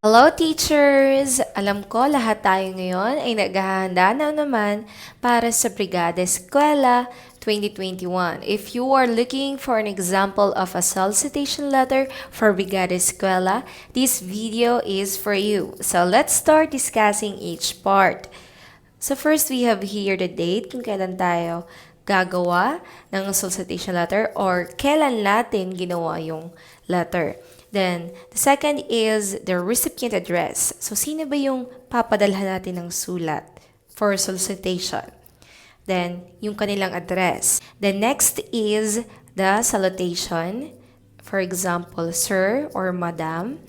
Hello teachers! Alam ko lahat tayo ngayon ay naghahanda na naman para sa Brigada Eskwela 2021. If you are looking for an example of a solicitation letter for Brigada Eskwela, this video is for you. So let's start discussing each part. So first, we have here the date kung kailan tayo gagawa ng solicitation letter or kailan natin ginawa yung letter. Then, the second is the recipient address. So, sino ba yung papadalhan natin ng sulat for solicitation? Then, yung kanilang address. The next is the salutation. For example, sir or madam.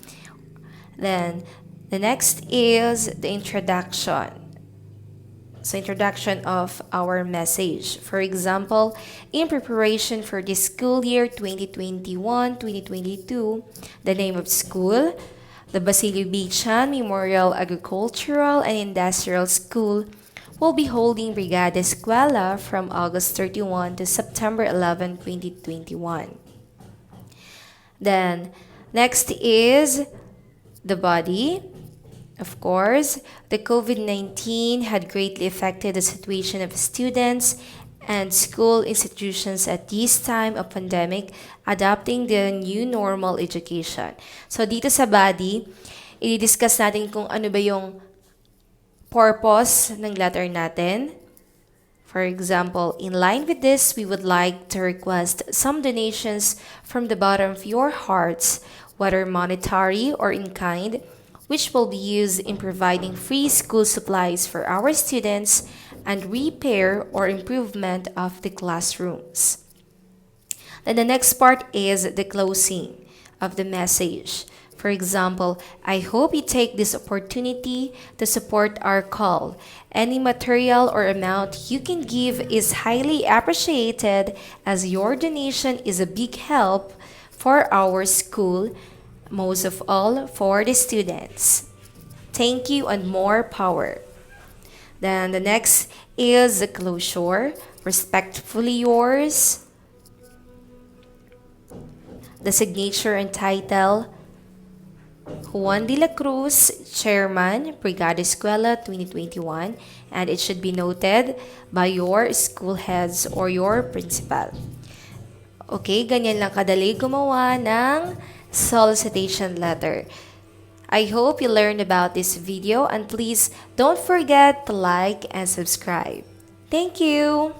Then, the next is the introduction. So, introduction of our message. For example, in preparation for the school year 2021-2022, the name of school, the Basilio B. Chan Memorial Agricultural and Industrial School, will be holding Brigada Eskwela from August 31 to September 11, 2021. Then, next is the body. Of course, the COVID-19 had greatly affected the situation of students and school institutions at this time of pandemic, adopting the new normal education. So dito sa body, i-discuss natin kung ano ba yung purpose ng letter natin. For example, in line with this, we would like to request some donations from the bottom of your hearts, whether monetary or in kind, which will be used in providing free school supplies for our students and repair or improvement of the classrooms. Then the next part is the closing of the message. For example, I hope you take this opportunity to support our call. Any material or amount you can give is highly appreciated as your donation is a big help for our school, most of all for the students. Thank you and more power. Then the next is the closure. Respectfully yours. The signature and title, Juan de la Cruz, Chairman, Brigada Eskwela 2021, and it should be noted by your school heads or your principal. Okay, ganyan lang kadali gumawa ng solicitation letter. I hope you learned about this video and please don't forget to like and subscribe. Thank you!